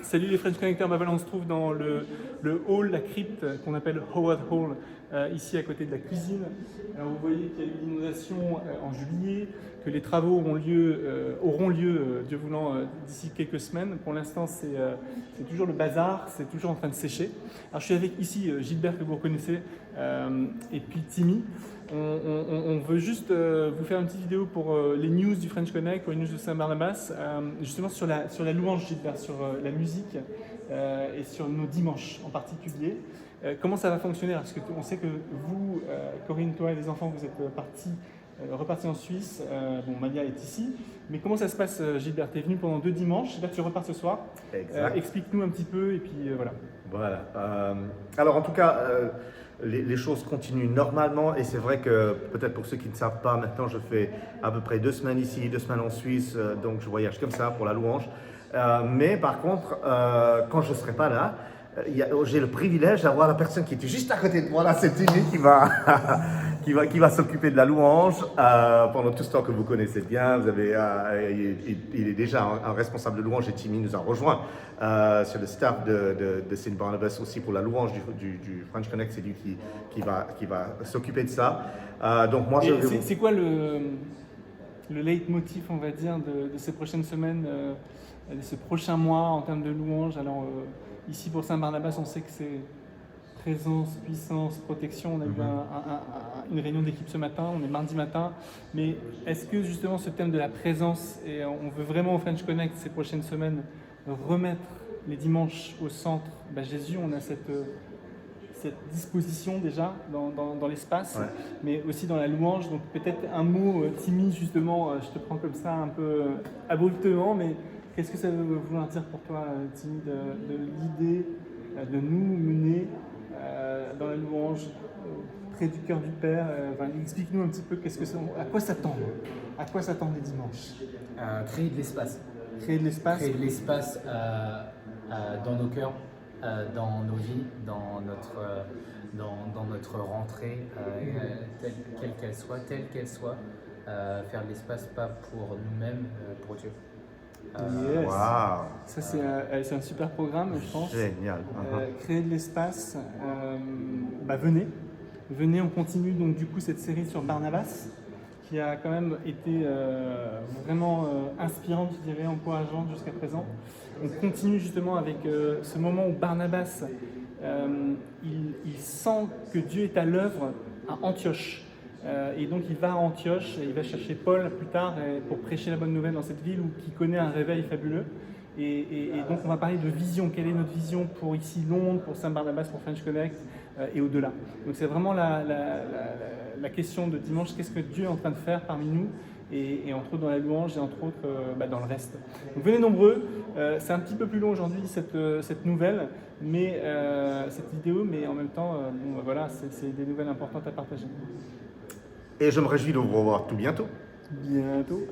Salut les French Connecteurs, voilà, on se trouve dans le hall, la crypte qu'on appelle Howard Hall, ici à côté de la cuisine. Alors vous voyez qu'il y a eu l'inondation en juillet, que les travaux auront lieu, Dieu voulant, d'ici quelques semaines. Pour l'instant, c'est toujours le bazar, c'est toujours en train de sécher. Alors je suis avec ici Gilbert que vous reconnaissez, et puis Timmy. On veut juste vous faire une petite vidéo pour les news du French Connect, pour les news de Saint-Barnabas, justement sur la louange, Gilbert, sur la musique et sur nos dimanches en particulier. Comment ça va fonctionner? Parce qu'on sait que vous, Corinne, toi et les enfants, vous êtes repartis en Suisse. Bon, Malia est ici. Mais comment ça se passe, Gilbert? Tu es venu pendant 2 dimanches. Gilbert, tu repars ce soir. Exact. Explique-nous un petit peu et puis voilà. Voilà. Alors en tout cas, les choses continuent normalement et c'est vrai que peut-être pour ceux qui ne savent pas, maintenant je fais à peu près 2 semaines ici, 2 semaines en Suisse, donc je voyage comme ça pour la louange. Mais par contre, quand je ne serai pas là, j'ai le privilège d'avoir la personne qui était juste à côté de moi, là, c'est Timmy qui va, qui va s'occuper de la louange pendant tout ce temps que vous connaissez bien. Vous avez, il est déjà un responsable de louange et Timmy nous a rejoint sur le staff de Saint Barnabas aussi pour la louange du French Connect. C'est lui qui va s'occuper de ça. Donc moi, c'est quoi le leitmotiv, on va dire, de ces prochaines semaines, de ces prochains mois en termes de louange? Alors, ici pour Saint-Barnabas, on sait que c'est présence, puissance, protection. On a eu une réunion d'équipe ce matin, on est mardi matin. Mais est-ce que justement ce thème de la présence, et on veut vraiment au French Connect ces prochaines semaines remettre les dimanches au centre, Jésus, on a cette disposition déjà dans l'espace, ouais. Mais aussi dans la louange. Donc peut-être un mot, Timmy, justement, je te prends comme ça un peu abruptement, mais qu'est-ce que ça veut vouloir dire pour toi, Timmy, de l'idée de nous mener dans la louange, près du cœur du Père? Explique-nous un petit peu à quoi s'attendre, les dimanches. Créer de l'espace. Créer de l'espace. Créer de l'espace dans nos cœurs, dans nos vies, dans notre rentrée, telle qu'elle soit, faire de l'espace pas pour nous-mêmes, pour Dieu. Yes. Wow. Ça c'est un super programme, je pense. Génial. Créer de l'espace. Venez, on continue donc du coup cette série sur Barnabas, qui a quand même été vraiment inspirante, je dirais, encourageante jusqu'à présent. On continue justement avec ce moment où Barnabas, il sent que Dieu est à l'œuvre à Antioche. Et donc il va à Antioche et il va chercher Paul plus tard pour prêcher la bonne nouvelle dans cette ville qui connaît un réveil fabuleux. Et donc on va parler de vision. Quelle est notre vision pour ici Londres, pour Saint-Barnabas, pour French Connect et au-delà. Donc c'est vraiment la question de dimanche, qu'est-ce que Dieu est en train de faire parmi nous et entre autres dans la louange et entre autres dans le reste. Donc venez nombreux, c'est un petit peu plus long aujourd'hui cette nouvelle, mais cette vidéo, mais en même temps, voilà, c'est des nouvelles importantes à partager. Et je me réjouis de vous revoir tout bientôt. Bientôt.